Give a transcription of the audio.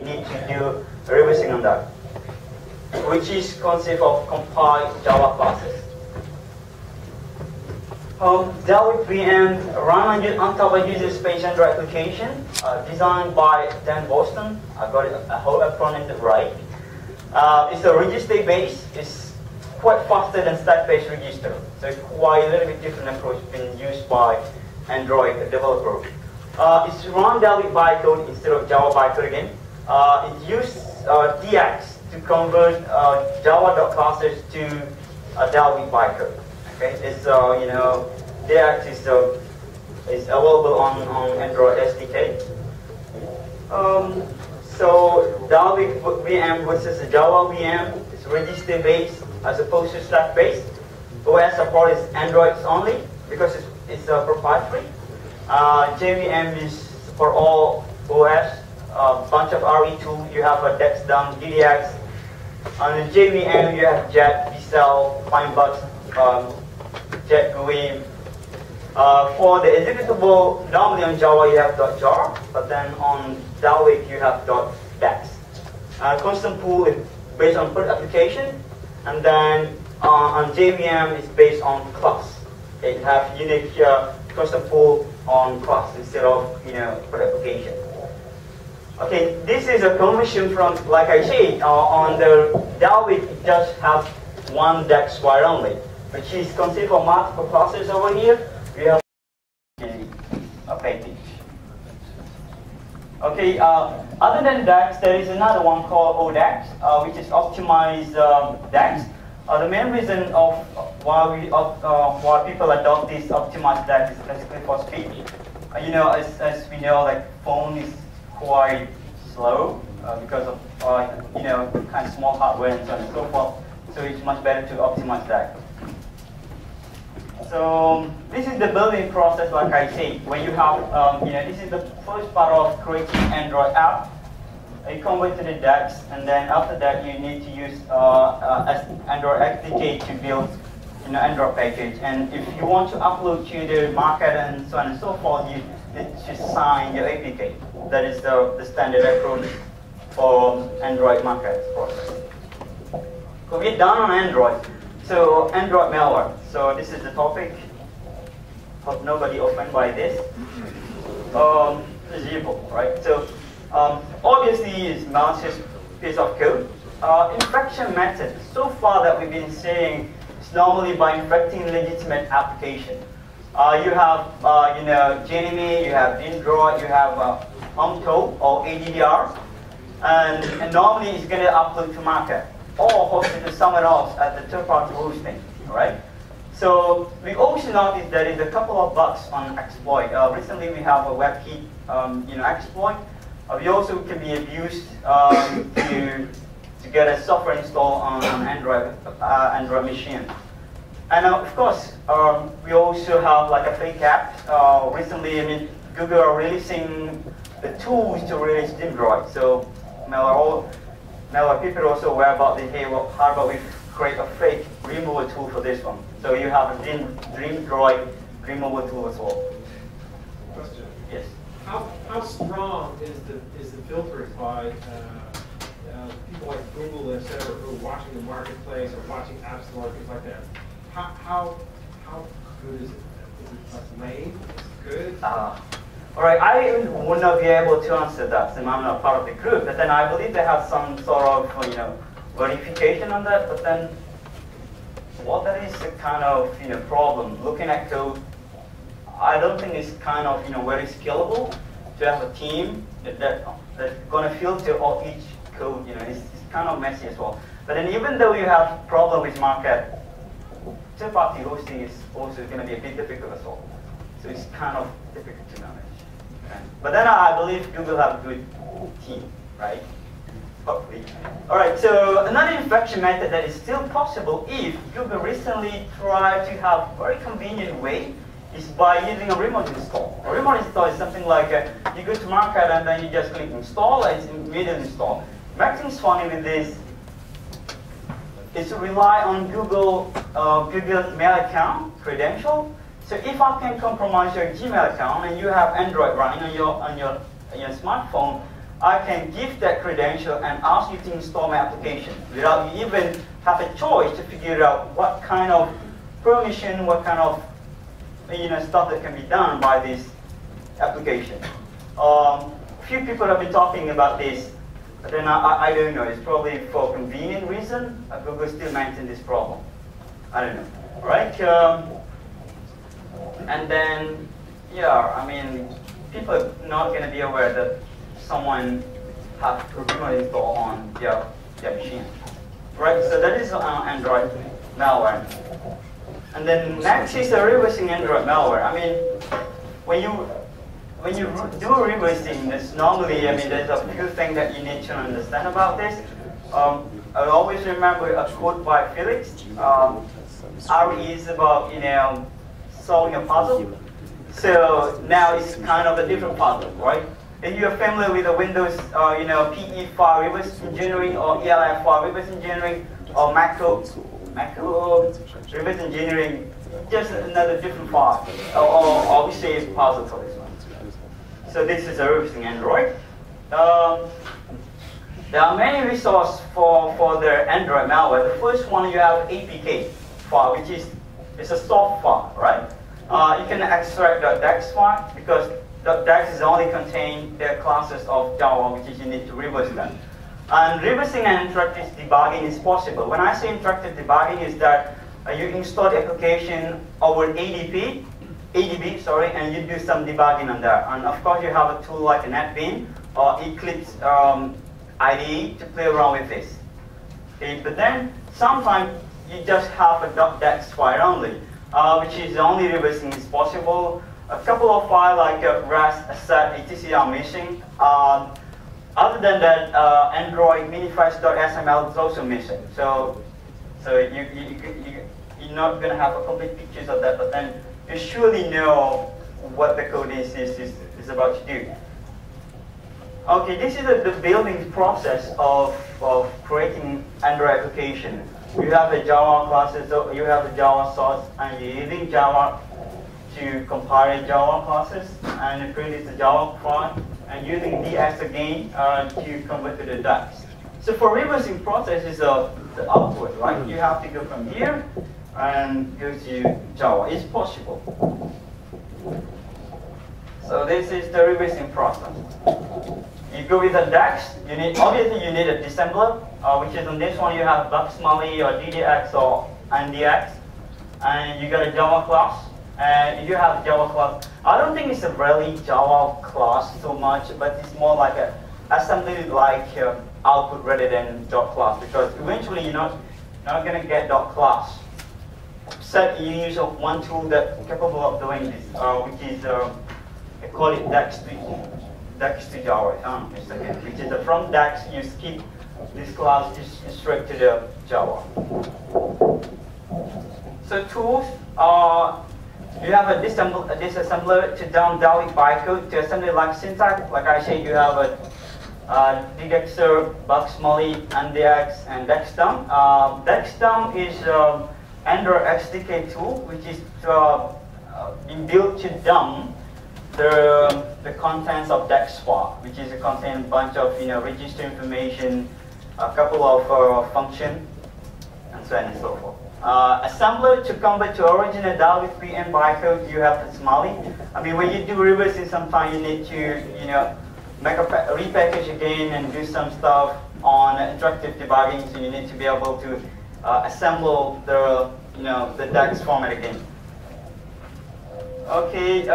need to do reversing on that, which is concept of compiled Java classes. Dalvik VM run on top of user space Android application, designed by Dan Boston. I got it, I hope I pronounced it right. It's a register based. It's quite faster than stack-based register. So it's quite a little bit different approach being used by Android developer. It's run Dalvik bytecode instead of Java bytecode again. It uses DX to convert Java.classes to Dalvik bytecode. Okay, it's DX is available on Android SDK. So Dalvik VM versus the Java VM is register based as opposed to stack based. OS support is Android only because it's proprietary. JVM is for all OS. Bunch of RE2, you have a DEX dump, DDX. On the JVM, you have Jet, VCell, Finebux, Jet GUI. For the executable, normally on Java you have .jar, but then on Dalvik you have .dex. Constant pool is based on per application, and then on JVM it's based on class. It have unique custom pool on class instead of per application. Okay, this is a conversion from, like I said, on the Dalvik it just has one DEX wire only, which is considered for multiple classes over here. We have a package. Okay, other than DEX, there is another one called ODEX, which is optimized DEX. The main reason of why people adopt this optimized DEX is basically for speed. As we know, like phone is quite slow because of kind of small hardware and so on and so forth. So it's much better to optimize that. So this is the building process, like I said. When you have, this is the first part of creating Android app. You convert to the DEX, and then after that you need to use Android SDK to build Android package. And if you want to upload to the market and so on and so forth, you need to sign your APK. That is the standard approach for Android market process. So we're done on Android. So Android malware. So this is the topic. Hope nobody offended by this. It's evil, right? So obviously it's malicious piece of code. Infection method. So far that we've been seeing is normally by infecting legitimate application. You have Genemy, you have Dindroid, you have Umto or ADDR, and normally it's going to upload to market or hosted to someone else at the third-party hosting, right? So we also noticed there is a couple of bugs on exploit. Recently we have a WebKit, exploit. We also can be abused to get a software installed on Android machine. And of course, we also have like a fake app. Recently, Google are releasing the tools to release Dindroid. So malware people are also aware about the, hey, well, how about we create a fake removal tool for this one? So you have a Dindroid removal tool as well. Question. Yes. How strong is the filtering by people like Google, etc., who are watching the marketplace or watching App Store, things like that? How good is it? Is it lame? Is it good? All right, I would not be able to answer that since I'm not part of the group. But then I believe they have some sort of verification on that. But then, well, that is a kind of problem. Looking at code, I don't think it's kind of very scalable to have a team that's going to filter all each code. It's kind of messy as well. But then even though you have problem with market, third-party hosting is also going to be a bit difficult as well. So it's kind of difficult to manage. Okay. But then I believe Google have a good team, right? Hopefully. All right, so another infection method that is still possible if Google recently tried to have a very convenient way is by using a remote install. A remote install is something like you go to market and then you just click install and it's immediate install. Make things funny with this is to rely on Google Mail account credential. So if I can compromise your Gmail account and you have Android running on your smartphone, I can give that credential and ask you to install my application without you even have a choice to figure out what kind of permission, what kind of stuff that can be done by this application. Few people have been talking about this, but then I don't know. It's probably for convenient reason. Google still maintains this problem. I don't know, right? And then, yeah, I mean, people are not going to be aware that someone has remote install on their machine, right? So that is Android malware. And then next is the reversing Android malware. I mean, when you do reversing, it's normally, there's a few things that you need to understand about this. I always remember a quote by Felix. RE is about, solving a puzzle. So now it's kind of a different puzzle, right? If you're familiar with the Windows, PE file reverse engineering or ELF file reverse engineering or macro reverse engineering, just another different file, or we say puzzle for this one. So this is a reversing Android. There are many resources for the Android malware. The first one, you have APK file, which is it's a soft file, right? You can extract the .dex file because the .dex is only contain the classes of Java, which is you need to reverse them. And reversing and interactive debugging is possible. When I say interactive debugging, is that you install the application over ADB, and you do some debugging on that. And of course, you have a tool like a NetBeans or Eclipse IDE to play around with this. Okay, but then sometimes you just have a .dex file only, which is only reversing is possible. A couple of files like REST, ASSET, etc. are missing. Other than that, Android minifiles.xml is also missing. So you're not going to have a complete pictures of that, but then you surely know what the code is about to do. Okay, this is the building process of creating Android application. You have the Java classes, so you have the Java source, and you're using Java to compile Java classes, and you create the Java file, and using DX again to convert to the DAX. So for reversing process is the output, right? You have to go from here and go to Java. It's possible. So this is the reversing process. You go with a DAX. Obviously you need a disassembler, which is on this one you have Bugsmally or DDX or NDX, and you got a Java class. And you have Java class. I don't think it's a really Java class so much, but it's more like a assembly like output rather than .class, because eventually you're not going to get .class. Except you use one tool that's capable of doing this, which is I call it DAX to Java, which is from DAX you skip this class straight to the Java. So tools are. You have a disassembler to dump Dalvik bytecode to assembly like syntax. Like I said, you have a DDXer, Bugsmally, NDX, and DexDump. DexDump is Android XDK tool, which is built to dump the contents of DEX file, which is contain a bunch of register information, a couple of functions, and so on and so forth. Assembler to convert to original Dalvik PM bytecode, you have the Smally. I mean, when you do reversing, sometimes you need to, make a repackage again and do some stuff on interactive debugging. So you need to be able to assemble the, the DAX format again. Okay.